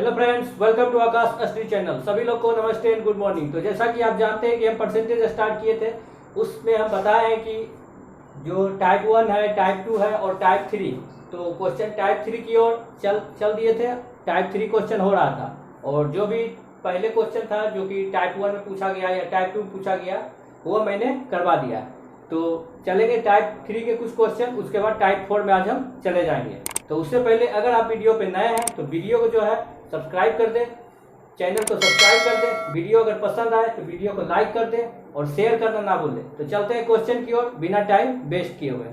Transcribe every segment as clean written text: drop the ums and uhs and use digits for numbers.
Hello friends, welcome to Akash अस्ट्री channel. सभी लोग को नमस्ते एंड गुड मॉर्निंग। तो जैसा कि आप जानते हैं कि हम परसेंटेज स्टार्ट किए थे, उसमें हम बताए हैं कि जो टाइप 1 है, टाइप 2 है और टाइप 3। तो क्वेश्चन टाइप 3 की ओर चल दिए थे। टाइप 3 क्वेश्चन हो रहा था और जो भी पहले क्वेश्चन था जो कि टाइप 1 में पूछा गया या टाइप 2 में पूछा गया, वो मैंने करवा दिया। तो चलेंगे टाइप 3 के कुछ क्वेश्चन, उसके बाद टाइप 4 में आज हम चले जाएंगे। तो उससे पहले अगर आप वीडियो पे नए हैं तो वीडियो को जो है सब्सक्राइब कर दें, चैनल को सब्सक्राइब कर दें। वीडियो अगर पसंद आए तो वीडियो को लाइक कर दें और शेयर करना ना भूलें। तो चलते हैं क्वेश्चन की ओर बिना टाइम वेस्ट किए हुए।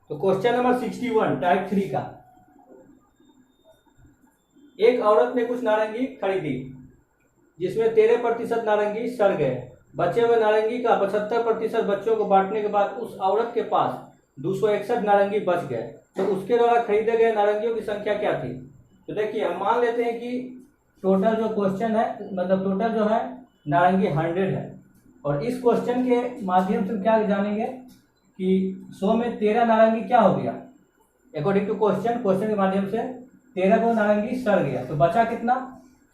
तो क्वेश्चन नंबर 61 टाइप 3 का। एक औरत ने कुछ नारंगी खरीदी जिसमें 13% नारंगी सड़ गए। बचे हुए नारंगी का 75% बच्चों को बांटने के बाद उस औरत के पास 261 नारंगी बच गए। तो उसके द्वारा खरीदे गए नारंगियों की संख्या क्या थी? तो देखिए, हम मान लेते हैं कि टोटल जो क्वेश्चन है, मतलब टोटल जो है नारंगी 100 है। और इस क्वेश्चन के माध्यम से क्या जानेंगे कि 100 में 13 नारंगी क्या हो गया। अकॉर्डिंग टू क्वेश्चन के माध्यम से 13 को नारंगी सड़ गया, तो बचा कितना?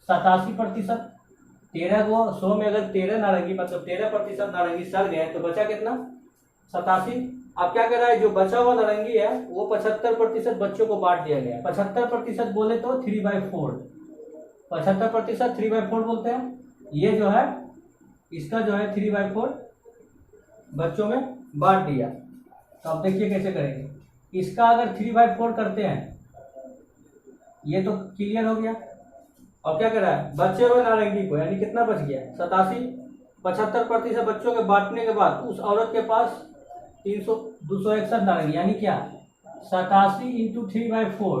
87%। 13 को 100 में अगर 13 नारंगी मतलब 13% नारंगी सड़ गए तो बचा कितना? 87। अब क्या कर रहा है, जो बचा हुआ नारंगी है वो 75% बच्चों को बांट दिया गया। 75% बोले तो 3/4, 75% 3/4 बोलते हैं। ये जो है इसका जो है 3/4 बच्चों में बांट दिया। तो अब देखिए कैसे करेंगे। इसका अगर 3/4 करते हैं, ये तो क्लियर हो गया। और क्या कर रहा है, बचे हुए नारंगी को, यानी कितना बच गया? 87। 75% बच्चों के बांटने के बाद उस औरत के पास 261 नारंगी, यानी क्या? 87 इंटू 3/4,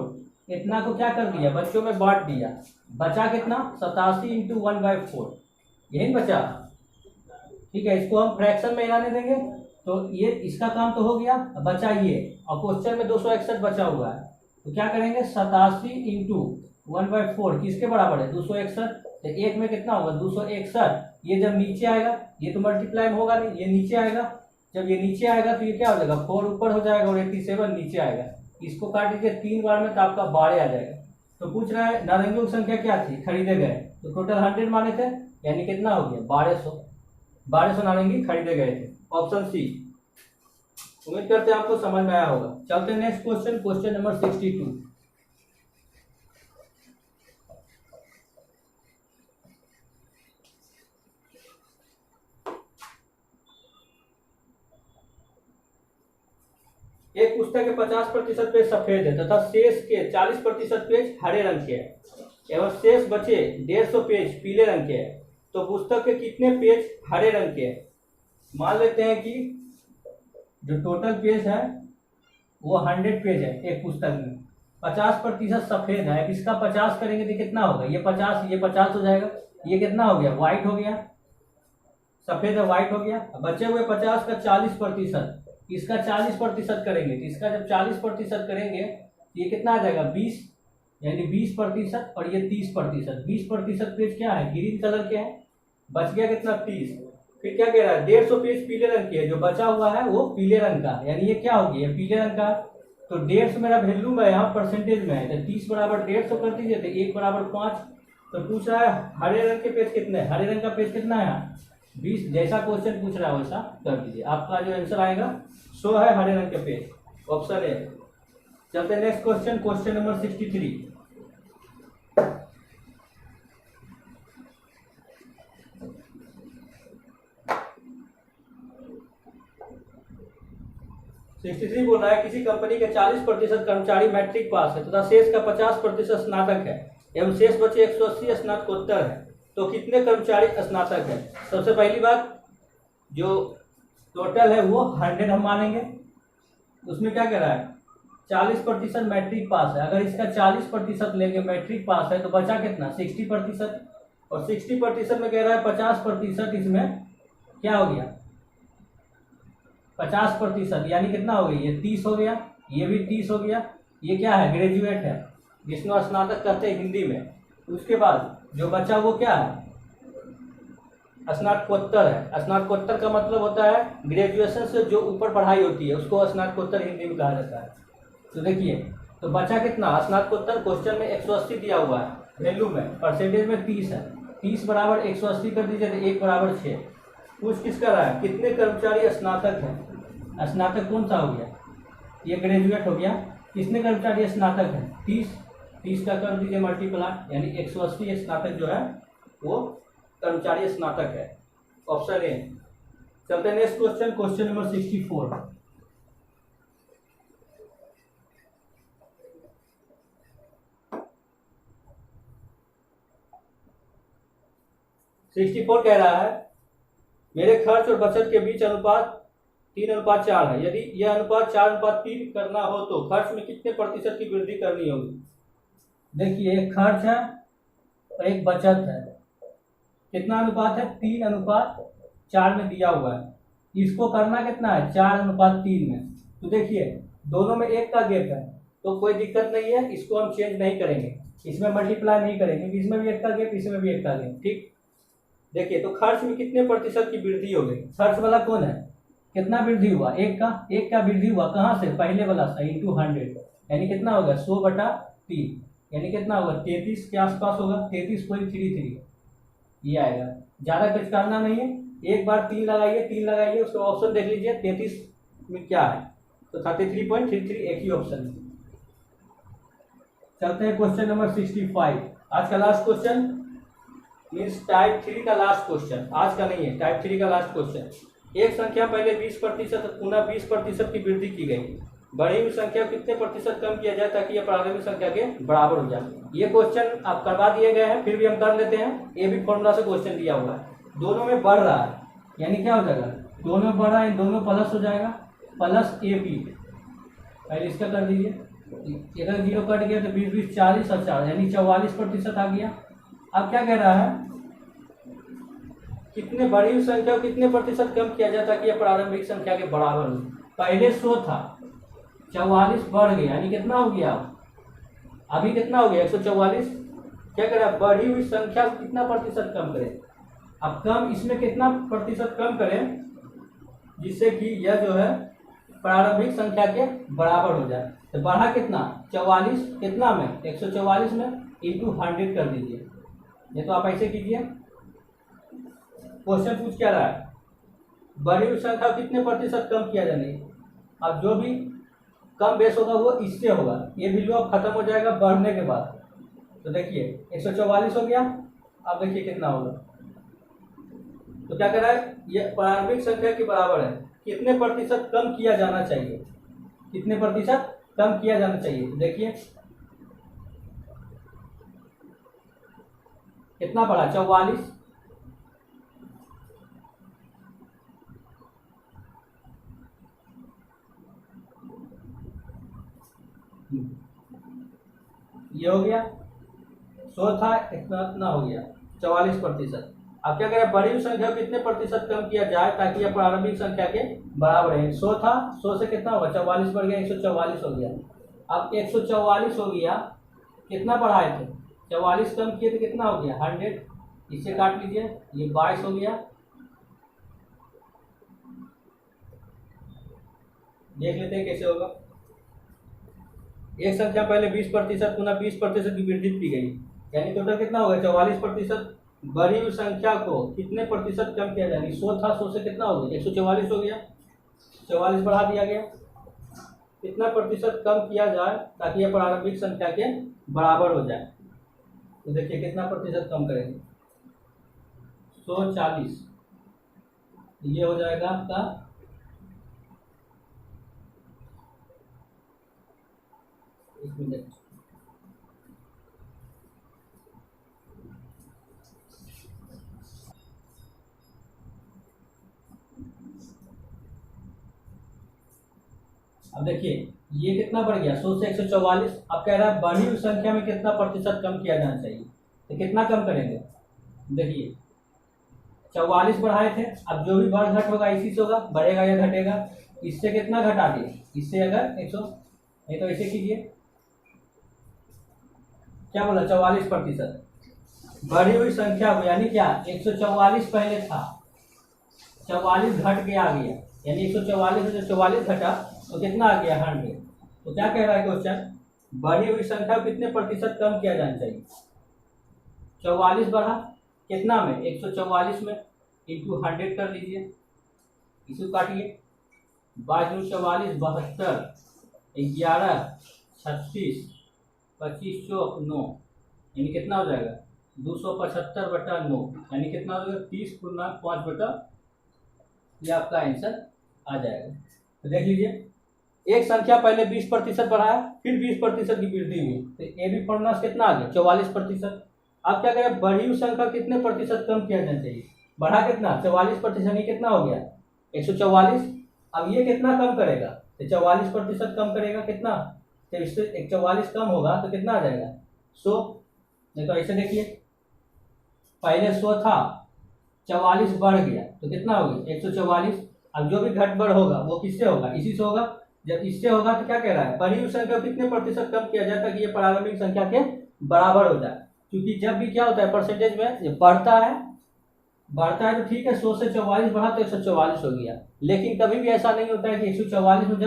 इतना को क्या कर दिया? बच्चों में बांट दिया। बचा कितना? 87 इंटू 1/4, यही बचा। ठीक है, इसको हम फ्रैक्शन में लाने देंगे तो ये इसका काम तो हो गया। बचा ये, और क्वेश्चन में 261 बचा हुआ है, तो क्या करेंगे? 87 इंटू 1/4 किसके बराबर है? 261। तो एक में कितना होगा? 261। ये जब नीचे आएगा, ये तो मल्टीप्लाई में होगा नहीं, ये नीचे आएगा। जब ये नीचे आएगा तो ये क्या हो जाएगा? 4 ऊपर हो जाएगा और 87 नीचे आएगा। इसको काट दीजिए 3 बार में तो आपका 12 आ जाएगा। तो पूछ रहा है नारंगियों की संख्या क्या थी खरीदे गए, तो टोटल 100 माने थे, यानी कितना हो गया? 1200 नारंगी खरीदे गए थे। Option C. उम्मीद करते हैं आपको समझ में आया होगा। चलते हैं नेक्स्ट क्वेश्चन, क्वेश्चन नंबर 62। एक पुस्तक के 50% पेज सफेद है तथा शेष के 40% पेज हरे रंग के हैं एवं शेष बचे 150 पेज पीले रंग के हैं। तो पुस्तक के कितने पेज हरे रंग के हैं? मान लेते हैं कि जो टोटल पेज है वो 100 पेज है एक पुस्तक में। 50% सफेद है, इसका 50 करेंगे तो कितना होगा? ये 50 हो जाएगा। ये कितना हो गया? व्हाइट हो गया। सफेद है, व्हाइट हो गया। बचे हुए 50 का 40%, इसका 40% करेंगे तो इसका जब 40% करेंगे तो ये कितना आ जाएगा? 20, यानी 20%। और ये 30%। 20% पेज क्या है? ग्रीन कलर के हैं। बच गया कितना? 30। फिर क्या कह रहा है? 150 पेज पीले रंग के है, जो बचा हुआ है वो पीले रंग का, यानी ये क्या हो गया? पीले रंग का। तो 150 मेरा वैल्यू में यहाँ परसेंटेज में है, तो 30 बराबर 150 कर दीजिए, तो 1 बराबर 5। तो पूछ रहा है हरे रंग के पेज कितने? हरे रंग का पेज कितना है? 20। जैसा क्वेश्चन पूछ रहा है वैसा कर दीजिए। आपका जो आंसर आएगा 100 है हरे रंग के पेज, ऑप्शन ए। चलते हैं नेक्स्ट क्वेश्चन, क्वेश्चन नंबर 63। बोल रहा है किसी कंपनी के 40% कर्मचारी मैट्रिक पास है तथा शेष का 50% स्नातक है एवं शेष बचे 180 स्नातकोत्तर है। तो कितने कर्मचारी स्नातक है? सबसे पहली बात, जो टोटल है वो 100 हम मानेंगे। उसमें क्या कह रहा है? 40% मैट्रिक पास है। अगर इसका 40% लेंगे, मैट्रिक पास है, तो बचा कितना? 60%। और 60% में कह रहा है 50%, इसमें क्या हो गया? 50%, यानी कितना हो गया? ये 30 हो गया, ये भी 30 हो गया। ये क्या है? ग्रेजुएट है, जिसमें स्नातक कहते हैं हिंदी में। उसके बाद जो बचा वो क्या है? स्नातकोत्तर है। स्नातकोत्तर का मतलब होता है ग्रेजुएशन से जो ऊपर पढ़ाई होती है उसको स्नातकोत्तर हिंदी में कहा जाता है। तो देखिए, तो बचा कितना, स्नातकोत्तर क्वेश्चन में 180 दिया हुआ है, वैल्यू में परसेंटेज में 30 है, 30 बराबर 180 कर दीजिए तो 1 बराबर 6। पूछ किसका रहा है, कितने कर्मचारी स्नातक हैं, स्नातक कौन सा हो गया, ये ग्रेजुएट हो गया, कितने कर्मचारी स्नातक हैं, 30, 30 का कर दीजिए मल्टीप्लाई, यानी 180 स्नातक जो है वो कर्मचारी स्नातक है, ऑप्शन ए। चलते हैं नेक्स्ट क्वेश्चन, क्वेश्चन नंबर 64। कह रहा है मेरे खर्च और बचत के बीच अनुपात 3:4 है, यदि यह अनुपात 4:3 करना हो तो खर्च में कितने प्रतिशत की वृद्धि करनी होगी। देखिए, एक खर्च है और एक बचत है, कितना अनुपात है, 3:4 में दिया हुआ है, इसको करना कितना है, 4:3 में। तो देखिए दोनों में 1 का गैप है तो कोई दिक्कत नहीं है, इसको हम चेंज नहीं करेंगे, इसमें मल्टीप्लाई नहीं करेंगे, इसमें भी 1 का गैप, इसमें भी 1 का गैप, ठीक। देखिए, तो खर्च में कितने प्रतिशत की वृद्धि हो गई, खर्च वाला कौन है, कितना वृद्धि हुआ, 1 का वृद्धि हुआ, कहाँ से, पहले वाला था इंटू 100, यानी कितना होगा 100/3, यानी कितना होगा 33 के आसपास होगा, 33.33 ये आएगा। ज़्यादा कुछ करना नहीं है, एक बार 3 लगाइए, उसका ऑप्शन देख लीजिए 33 में क्या है, तो 33.33 एक ही ऑप्शन है। चलते हैं क्वेश्चन नंबर 65, आज का लास्ट क्वेश्चन, मीन्स टाइप 3 का लास्ट क्वेश्चन, आज का नहीं है, टाइप 3 का लास्ट क्वेश्चन। एक संख्या पहले 20% पुनः 20% की वृद्धि की गई, बढ़ी हुई संख्या कितने प्रतिशत कम किया जाए ताकि यह प्रारंभिक संख्या के बराबर हो जाए। ये क्वेश्चन आप करवा दिए गए हैं, फिर भी हम कर लेते हैं, ये भी फॉर्मूला से क्वेश्चन दिया हुआ है, दोनों में बढ़ रहा है, यानी क्या हो जाएगा, दोनों में बढ़ रहा है, दोनों प्लस हो जाएगा, प्लस AP, पहले इसका कर दीजिए, इधर 0 कट गया तो 20 40 और 4, यानी 44% आ गया। अब क्या कह रहा है, कितने बड़ी हुई संख्या को कितने प्रतिशत कम किया जाए ताकि यह प्रारंभिक संख्या के बराबर हो। पहले 100 था, 44 बढ़ गया, यानी कितना हो गया, अभी कितना हो गया 144। क्या कह रहा है, बढ़ी हुई संख्या को कितना प्रतिशत कम करें, अब कम इसमें कितना प्रतिशत कम करें जिससे कि यह जो है प्रारंभिक संख्या के बराबर हो जाए। तो बढ़ा कितना, 44, कितना में 144 में इंटू 100 कर दीजिए, ये तो आप ऐसे कीजिए। क्वेश्चन पूछ क्या रहा है, बड़ी हुई संख्या कितने प्रतिशत कम किया जाने, अब जो भी कम बेस होगा वो इससे होगा, ये वैल्यू अब खत्म हो जाएगा बढ़ने के बाद। तो देखिए 144 हो गया, अब देखिए कितना होगा, तो क्या कर रहा है, ये प्रारंभिक संख्या के बराबर है, कितने प्रतिशत कम किया जाना चाहिए, कितने प्रतिशत कम किया जाना चाहिए। तो देखिए कितना पड़ा, 44, ये हो गया, 100 था, इतना हो गया 44%। अब क्या करें, बड़ी संख्या को कितने प्रतिशत कम किया जाए ताकि यह प्रारंभिक संख्या के बराबर है। 100 था, 100 से कितना होगा 44 बढ़ गया, 144 हो गया। अब 144 हो गया, कितना बढ़ाए थे 44 कम किए तो कितना हो गया 100, इससे काट लीजिए, ये 22 हो गया। देख लेते हैं कैसे होगा। एक संख्या पहले 20% पुनः 20% की वृद्धि की गई, यानी टोटल कितना होगा 44%। बड़ी हुई संख्या को कितने प्रतिशत कम किया जाए, 100 था, 100 से कितना हो गया 144 हो गया, 44 बढ़ा दिया गया, कितना प्रतिशत कम किया जाए ताकि यह प्रारंभिक संख्या के बराबर हो जाए। तो देखिए कितना प्रतिशत कम करेंगे, 140, ये हो जाएगा आपका 1 मिनट, अब देखिए ये कितना बढ़ गया 100 से 144। अब कह रहा है बढ़ी हुई संख्या में कितना प्रतिशत कम किया जाना चाहिए, तो कितना कम करेंगे। देखिए 44 बढ़ाए थे, अब जो भी बढ़ घट होगा इसी से होगा, बढ़ेगा या घटेगा, इससे कितना घटा दिए, इससे अगर 100, नहीं तो ऐसे कीजिए, क्या बोला 44%। बढ़ी हुई संख्या को यानी क्या 144 पहले था, 44 घट के आ गया, यानी 144 में जो 44 घटा तो कितना आ गया 100, तो क्या कह रहा है क्वेश्चन, बढ़ी हुई संख्या को कितने प्रतिशत कम किया जाना चाहिए। 44 बढ़ा कितना में, 144 में, इंटू 100 कर लीजिए, इसको काटिए, 22 44 72, 11 36, 25 चौक 9, यानी कितना हो जाएगा 275/9, यानी कितना हो जाएगा 30×5, ये आपका आंसर आ जाएगा। तो देख लीजिए, एक संख्या पहले 20% बढ़ाया, फिर 20% की वृद्धि हुई, तो ये भी फॉर्मूला कितना आ गया 44%। अब क्या करें, बढ़ी हुई संख्या कितने प्रतिशत कम किया जाना चाहिए, बढ़ा कितना 44%, ये कितना हो गया 144। अब ये कितना कम करेगा, तो 44% कम करेगा, कितना, तो इससे 144 कम होगा तो कितना आ जाएगा 100। नहीं तो ऐसे देखिए, पहले 100 था, 44 बढ़ गया तो कितना हो गया 144। अब जो भी घट बढ़ होगा वो किससे होगा, इसी से होगा। जब इससे होगा तो क्या कह रहा है, बढ़ी हुई संख्या को कितने प्रतिशत कम किया जाए ताकि ये प्रारंभिक संख्या के बराबर हो जाए। क्योंकि जब भी क्या होता है परसेंटेज में, ये बढ़ता है तो ठीक है, 100 से 44 बढ़ा तो 144 हो गया, लेकिन कभी भी ऐसा नहीं होता है कि 144 में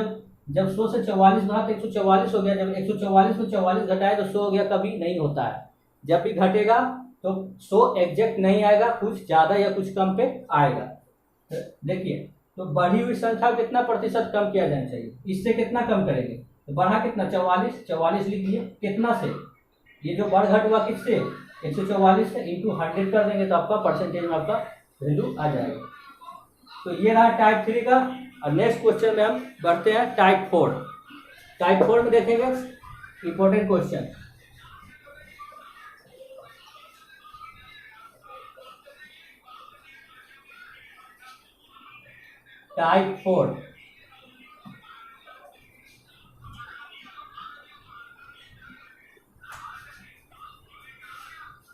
जब 100 से 44 बढ़ा तो 144 हो गया, जब 144 में 44 घटाए तो 100 हो गया, कभी नहीं होता है। जब भी घटेगा तो 100 एग्जैक्ट नहीं आएगा, कुछ ज़्यादा या कुछ कम पे आएगा। देखिए, तो बढ़ी हुई संख्या को कितना प्रतिशत कम किया जाना चाहिए, इससे कितना कम करेंगे, तो बढ़ा कितना 44 लिख लिए, कितना से, ये जो बढ़ घट हुआ किससे 144 से, इंटू 100 कर देंगे तो आपका परसेंटेज में आपका वैल्यू आ जाएगा। तो ये रहा टाइप 3 का। और नेक्स्ट क्वेश्चन में हम बढ़ते हैं टाइप 4। टाइप 4 में देखेंगे इंपॉर्टेंट क्वेश्चन। टाइप 4,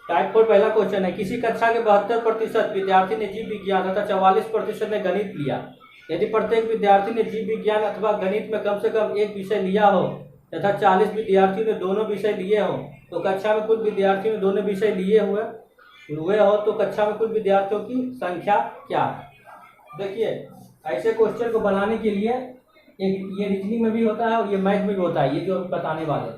टाइप 4 पहला क्वेश्चन है, किसी कक्षा के 72% विद्यार्थी ने जीव विज्ञान तथा 44% ने गणित लिया। यदि प्रत्येक विद्यार्थी ने जीव विज्ञान अथवा गणित में कम से कम एक विषय लिया हो तथा 40 विद्यार्थियों ने दोनों विषय लिए हो, तो कक्षा में कुल विद्यार्थियों ने दोनों विषय लिए हुए हो तो कक्षा में कुल विद्यार्थियों की संख्या क्या है। देखिए, ऐसे क्वेश्चन को बनाने के लिए एक ये रीजनिंग में भी होता है और ये मैथ में भी होता है, ये जो बताने वाले,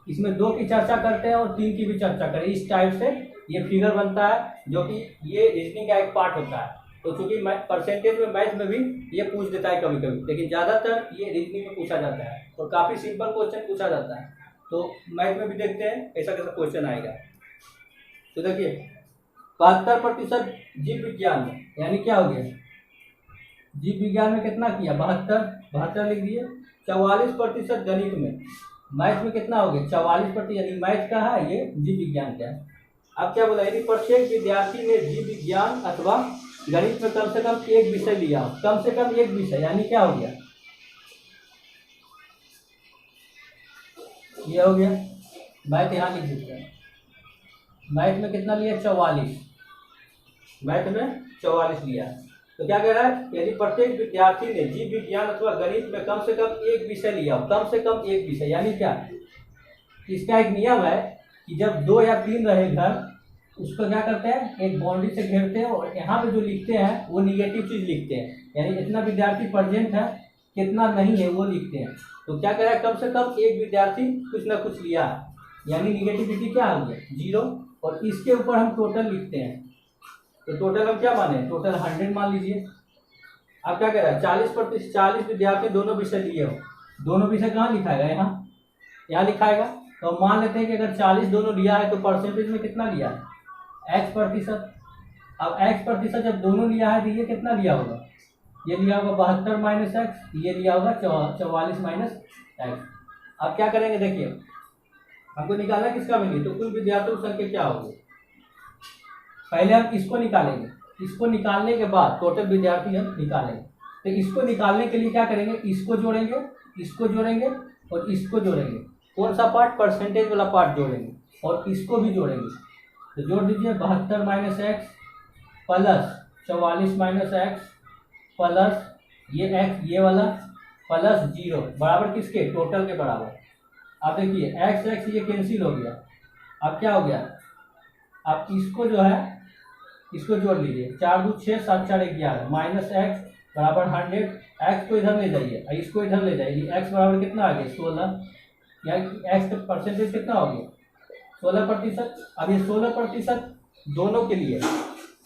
इसमें 2 की चर्चा करते हैं और 3 की भी चर्चा करें। इस टाइप से ये फिगर बनता है, जो कि ये रीजनिंग का एक पार्ट होता है। तो चूंकि परसेंटेज में मैथ में भी ये पूछ देता है कभी कभी, लेकिन ज़्यादातर ये रीजनिंग में पूछा जाता है और काफ़ी सिंपल क्वेश्चन पूछा जाता है। तो मैथ में भी देखते हैं ऐसा कैसा क्वेश्चन आएगा। तो देखिए, 72% जीव विज्ञान में, यानी क्या हो गया, जीव विज्ञान में कितना किया 72 लिख दिए। 44% गणित में, मैथ में कितना हो गया 44%, यानी मैथ का है, ये जीव विज्ञान का है। अब क्या बोला, यदि प्रत्येक विद्यार्थी ने जीव विज्ञान अथवा गणित में कम से कम एक विषय लिया, कम से कम एक विषय, यानी क्या हो गया, ये हो गया। मैथ यहाँ लिख देते हैं, मैथ में कितना लिया 44, मैथ में 44 लिया। तो क्या कह रहा है, यदि प्रत्येक विद्यार्थी ने जीव विज्ञान अथवा गणित में कम से कम एक विषय लिया, कम से कम एक विषय, यानी क्या, इसका एक नियम है कि जब 2 या 3 रहे घर, उसको क्या करते हैं, एक बाउंड्री से घेरते हैं और यहाँ पे जो लिखते हैं वो निगेटिव चीज़ लिखते हैं, यानी कितना विद्यार्थी प्रेजेंट है कितना नहीं है वो लिखते हैं। तो क्या कह रहा है, कम से कम एक विद्यार्थी कुछ ना कुछ लिया है, यानी निगेटिविटी क्या हो गया 0, और इसके ऊपर हम टोटल लिखते हैं। तो टोटल हम क्या माने, टोटल 100 मान लीजिए। अब क्या कह रहा है, 40 विद्यार्थी दोनों विषय लिए हो, दोनों विषय कहाँ लिखाएगा, यहाँ लिखाएगा। तो मान लेते हैं कि अगर 40 दोनों लिया है तो परसेंटेज में कितना लिया है x%। अब x% जब दोनों लिया है तो ये कितना लिया होगा, ये लिया होगा 72 माइनस एक्स, ये लिया होगा 44 माइनस एक्स। अब क्या करेंगे, देखिए हमको निकालना किसका मिली, तो कुल विद्यार्थियों की संख्या क्या होगी। पहले हम इसको निकालेंगे, इसको निकालने के बाद टोटल विद्यार्थी हम निकालेंगे। तो इसको निकालने के लिए क्या करेंगे, इसको जोड़ेंगे, इसको जोड़ेंगे और इसको जोड़ेंगे। कौन सा पार्ट, परसेंटेज वाला पार्ट जोड़ेंगे, और इसको भी जोड़ेंगे। तो जोड़ दीजिए 72 minus x plus 44 minus x plus ये एक्स ये वाला प्लस 0 बराबर किसके, टोटल के बराबर। अब देखिए एक्स एक्स ये कैंसिल हो गया। अब क्या हो गया, अब इसको जो है इसको जोड़ लीजिए, 4 2 6 7 4 11 माइनस एक्स बराबर 100 एक्स को इधर ले जाइए, इसको इधर ले जाइए, एक्स बराबर कितना आ गया 16, या एक्स का परसेंटेज कितना हो गया 16%। अब ये 16% दोनों के लिए,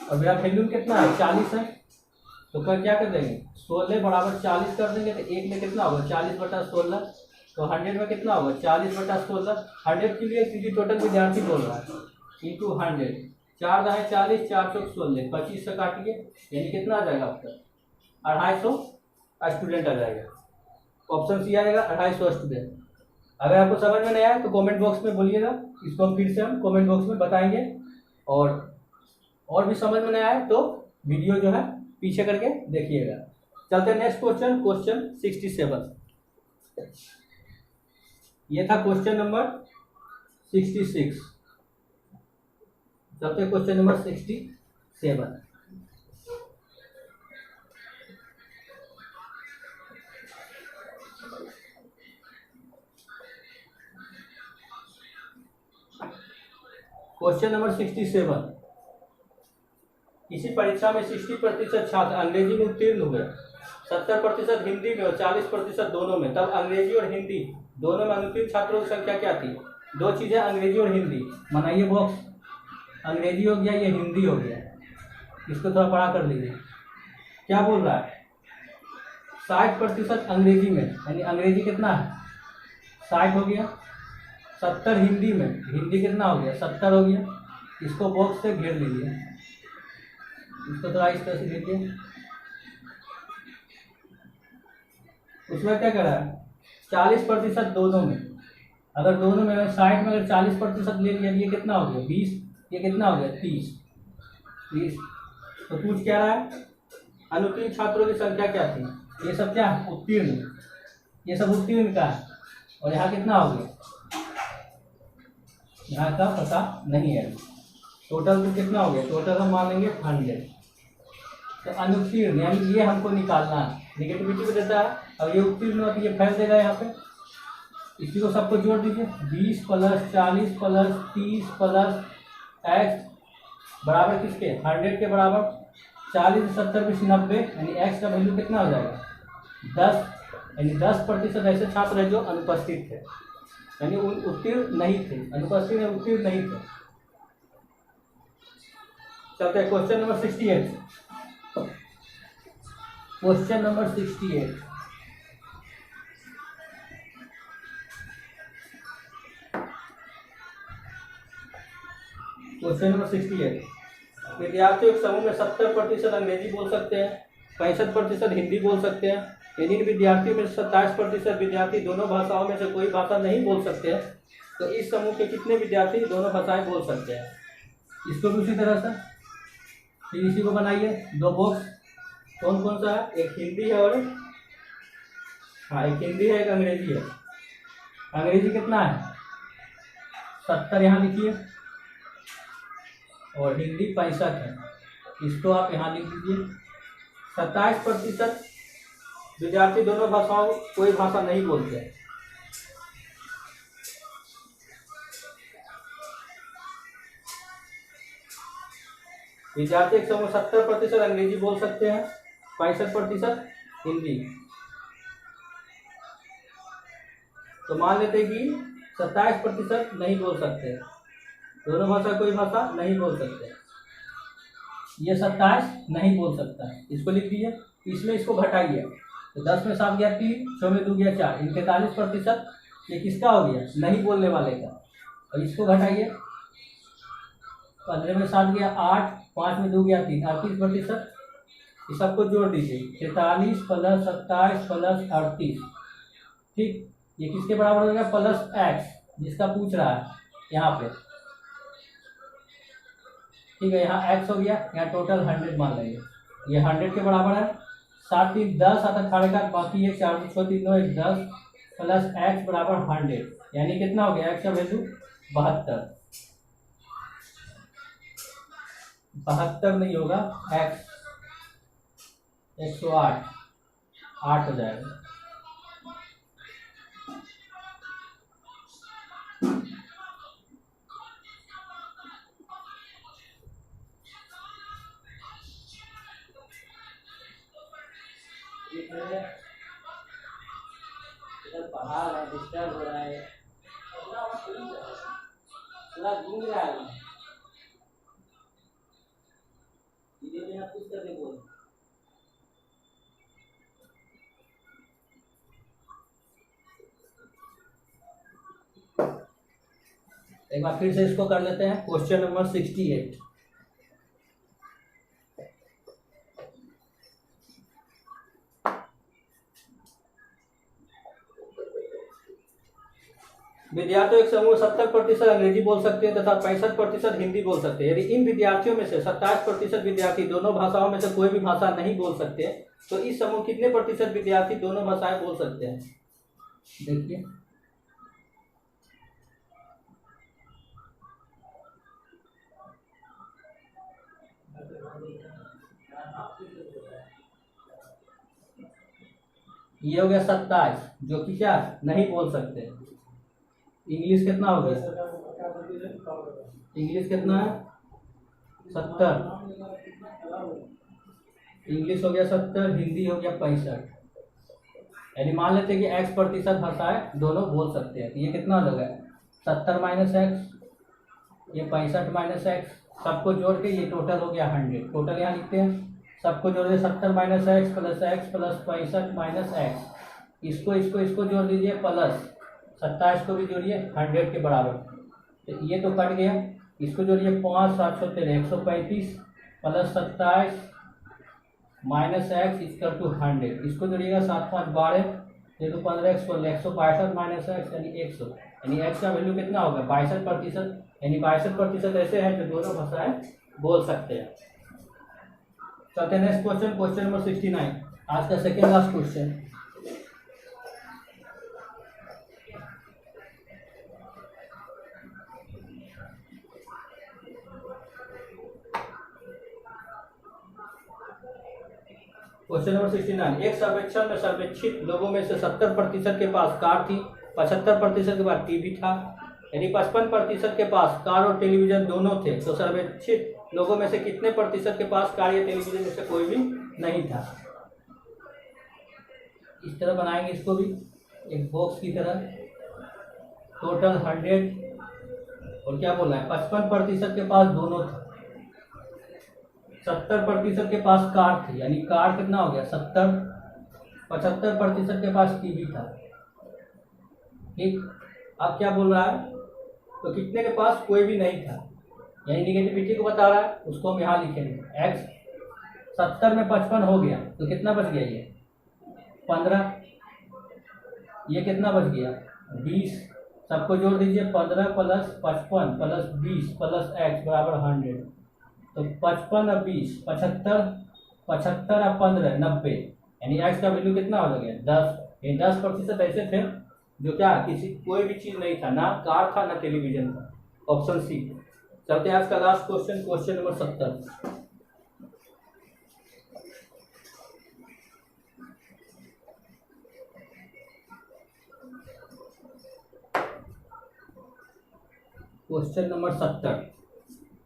और मेरा वैल्यू कितना है 40 है, तो क्या कर देंगे 16 बराबर 40 कर देंगे, तो एक में कितना होगा 40/16, तो 100 में कितना होगा 40/16। 100 के लिए क्योंकि टोटल विद्यार्थी बोल रहा है, इंटू 100, 4 रहा है 40, 4 चौक 16, 25 से काटिए, यानी कितना आ जाएगा आपका 250 स्टूडेंट आ जाएगा। ऑप्शन सी आएगा 250 स्टूडेंट। अगर आपको समझ में नहीं आया तो कमेंट बॉक्स में बोलिएगा, इसको हम फिर से हम कमेंट बॉक्स में बताएंगे। और भी समझ में नहीं आया तो वीडियो जो है पीछे करके देखिएगा। चलते हैं नेक्स्ट क्वेश्चन, क्वेश्चन 67। ये था क्वेश्चन नंबर 66। चलते हैं क्वेश्चन नंबर 67। Question number 67। किसी परीक्षा में 60% छात्र अंग्रेजी में उत्तीर्ण हुए, 70% हिंदी में और 40% दोनों में, तब अंग्रेजी और हिंदी दोनों में अनुत्तीर्ण छात्रों की संख्या क्या थी? दो चीजें अंग्रेजी और हिंदी, बनाइए बॉक्स। अंग्रेजी हो गया, ये हिंदी हो गया, इसको थोड़ा बड़ा कर लीजिए। क्या बोल रहा है 60% अंग्रेजी में, यानी अंग्रेजी कितना है 60 हो गया, 70 हिंदी में, हिंदी कितना हो गया 70 हो गया। इसको बॉक्स से घेर लीजिए, इसको थोड़ा इस तरह से लीजिए। उसमें क्या कर रहा है 40% दोनों में, अगर दोनों में 60 में अगर 40% ले लिया, ये कितना हो गया 20, ये कितना हो गया 30। तो पूछ क्या रहा है अनुत्तीर्ण छात्रों की संख्या क्या थी? ये सब क्या है उत्तीर्ण, ये सब उत्तीर्ण का है, और यहाँ कितना हो गया यहाँ का पता नहीं है। टोटल तो कितना हो गया, टोटल हम मान लेंगे 100। तो अनुत्तीर्ण यानी ये हमको निकालना है, नेगेटिविटी को देता है, और ये उत्तीर्ण होती है फैल देगा यहाँ पे। इसी को सबको जोड़ दीजिए, 20 + 40 + 30 + x बराबर किसके 100 के बराबर। 40 से 70 20 90, यानी x का वैल्यू कितना हो जाएगा 10, यानी 10% ऐसे छात्र हैं जो अनुपस्थित थे, यानी उत्तीर्ण नहीं थे, अनुपस्थित उत्तीर्ण नहीं थे। चलते हैं question number 68। Question number 68। Question number 68। विद्यार्थियों के समूह में 70% अंग्रेजी बोल सकते हैं, 65% हिंदी बोल सकते हैं, यदि इन विद्यार्थियों में 27% विद्यार्थी दोनों भाषाओं में से कोई भाषा नहीं बोल सकते हैं, तो इस समूह के कितने विद्यार्थी दोनों भाषाएं बोल सकते हैं? इसको भी उसी तरह से फिर इसी को बनाइए, दो बॉक्स। कौन कौन सा है, एक हिंदी है और एक हिंदी है, एक अंग्रेजी है। अंग्रेजी कितना है 70 यहाँ लिखिए, और हिंदी 65 है, इसको आप यहाँ लिख दीजिए। 27% विद्यार्थी दोनों भाषाओं कोई भाषा नहीं बोलते हैं। विद्यार्थी एक समूह 70% अंग्रेजी बोल सकते हैं, 65% हिंदी। तो मान लेते हैं कि 27% नहीं बोल सकते, दोनों भाषा कोई भाषा नहीं बोल सकते। ये 27 नहीं बोल सकता है, इसको लिख दीजिए। इसमें इसको घटाइए, तो 10 में 7 गया 3, 6 में 2 गया 4, इन 43% ये किसका हो गया नहीं बोलने वाले का। और इसको घटाइए, 15 में 7 गया 8, 5 में 2 गया 3, 38%। इस सबको जोड़ दीजिए, 43 + 27 + 38, ठीक। ये किसके बराबर हो गया +x, जिसका पूछ रहा है यहाँ पे, ठीक है। यहाँ x हो गया, यहाँ टोटल 100 मान लेंगे, ये 100 के बराबर है। 7 3 10 आता खाड़े का, बाकी ये 4 6 3 9 1 10 + x बराबर 100, यानी कितना हो गया x का वैल्यू 72। 72 नहीं होगा, x 108 8 हो जाएगा। डिस्टर्ब हो रहा है, थोड़ा गूंज रहा है, वीडियो में आप कुछ कर दे बोल। एक बार फिर से इसको कर लेते हैं। Question number 68। विद्यार्थियों एक समूह 70% अंग्रेजी बोल सकते हैं तथा 65% हिंदी बोल सकते हैं। यदि इन विद्यार्थियों में से 27% विद्यार्थी दोनों भाषाओं में से कोई भी भाषा नहीं बोल सकते, तो इस समूह कितने प्रतिशत विद्यार्थी दोनों भाषाएं बोल सकते हैं? देखिए, ये हो गया 27, जो कि क्या नहीं बोल सकते। इंग्लिश कितना हो गया? इंग्लिश कितना है? 70। इंग्लिश हो गया 70, हिंदी हो गया 65। यानी मान लेते हैं कि x प्रतिशत भाषाएं दोनों बोल सकते हैं। तो ये कितना हो गया? 70 माइनस एक्स, ये 65 माइनस एक्स, सबको जोड़ के ये टोटल हो गया 100। टोटल यहाँ लिखते हैं, सबको जोड़ दे 70 minus x plus 65 minus x, इसको जोड़ दीजिए प्लस 27 को भी जोड़िए 100 के बराबर। तो ये तो कट गया, इसको जोड़िए 5 7 13 135 plus 27 minus X equal to 100, इसको जोड़िएगा 7 5 12 ये तो 15 165 माइनस एक्स यानी 100, यानी एक्स का वैल्यू कितना होगा? 62%। यानी 62% ऐसे हैं जो दोनों भाषाएं बोल सकते हैं। चलते हैं नेक्स्ट क्वेश्चन, क्वेश्चन नंबर 69, आज का second last question. Question number 69, एक सर्वेक्षण में सर्वेक्षित लोगों में से 70% के पास कार थी, 75% के पास टीवी था, यानी 55% के पास कार और टेलीविजन दोनों थे। तो सर्वेक्षित लोगों में से कितने प्रतिशत के पास कार या टेलीविजन में से कोई भी नहीं था? इस तरह बनाएंगे इसको भी एक बॉक्स की तरह। टोटल 100 और क्या बोला है? 55% के पास दोनों थे, 70% के पास कार थी, यानी कार कितना हो गया? 70। 75% के पास टीवी था। ठीक, अब क्या बोल रहा है? तो कितने के पास कोई भी नहीं था, यानी निगेटिविटी को बता रहा है, उसको हम यहाँ लिखेंगे। एक्स 70 में 55 हो गया तो कितना बच गया? ये 15। ये कितना बच गया? 20। सबको जोड़ दीजिए, 15 प्लस 55 प्लस 20 प्लस एक्स बराबर 100। तो 55 और 20 75, 75 और 15 90, यानी एक्स का वैल्यू कितना हो गया? 10। ये 10% ऐसे थे जो क्या किसी कोई भी चीज़ नहीं था, ना कार था ना टेलीविजन था। Option C. चलते हैं आज का last question, question number 70। Question number 70,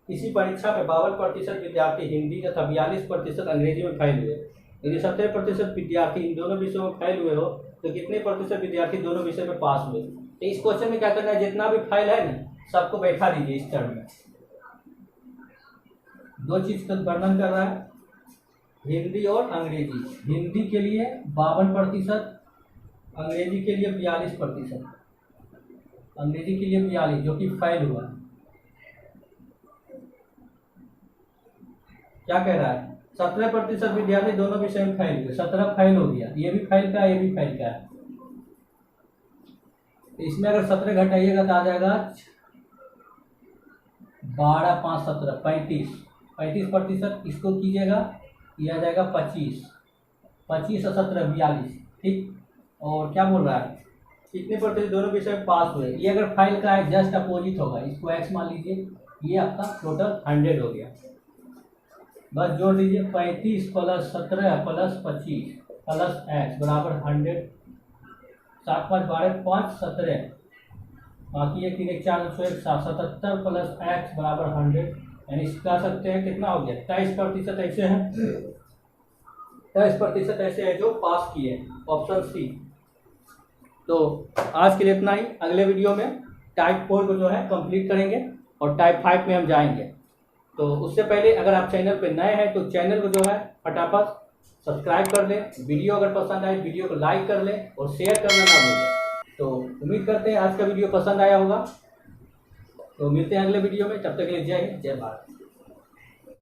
इसी परीक्षा में 52% विद्यार्थी हिंदी तथा 42% अंग्रेजी में फेल हुए। यदि 70% विद्यार्थी इन दोनों विषयों में फेल हुए हो तो कितने प्रतिशत विद्यार्थी दोनों विषय में पास हुए? तो इस क्वेश्चन में क्या करना है? जितना भी फेल है ना, सबको बैठा दीजिए इस टर्म में। दो चीज का वर्णन कर रहा है, हिंदी और अंग्रेजी। हिंदी के लिए 52%, अंग्रेजी के लिए 42%। अंग्रेजी के लिए 42 जो कि फेल हुआ। क्या कह रहा है? 17% विद्यार्थी दोनों विषय में फेल हुए। 17 फेल हो गया, ये भी फेल का, ये भी फेल का है। इसमें अगर 17 घटाइएगा तो आ जाएगा 12 5 17 35%। इसको कीजिएगा, ये आ जाएगा 25 और 17 42। ठीक, और क्या बोल रहा है? कितने प्रतिशत दोनों विषय में पास हुए? ये अगर फाइल का है जस्ट अपोजिट होगा, इसको एक्स मान लीजिए, ये आपका टोटल 100 हो गया। बस जोड़ दीजिए 35 प्लस 17 प्लस 25 प्लस एक्स बराबर 100। 7 5 12 5 17, बाकी 1 3 1 4 2 1 7 77 प्लस एक्स बराबर 100, यानी कह सकते हैं कितना हो गया? 23% ऐसे हैं, 23% ऐसे हैं जो पास किए। Option C. तो आज के लिए इतना ही। अगले वीडियो में टाइप 4 को जो है कंप्लीट करेंगे और टाइप 5 में हम जाएंगे। तो उससे पहले अगर आप चैनल पे नए हैं तो चैनल को जो है फटाफट सब्सक्राइब कर लें। वीडियो अगर पसंद आए वीडियो को लाइक कर लें और शेयर करना ना भूलें। तो उम्मीद करते हैं आज का वीडियो पसंद आया होगा। तो मिलते हैं अगले वीडियो में, तब तक के लिए जय हिंद, जय भारत।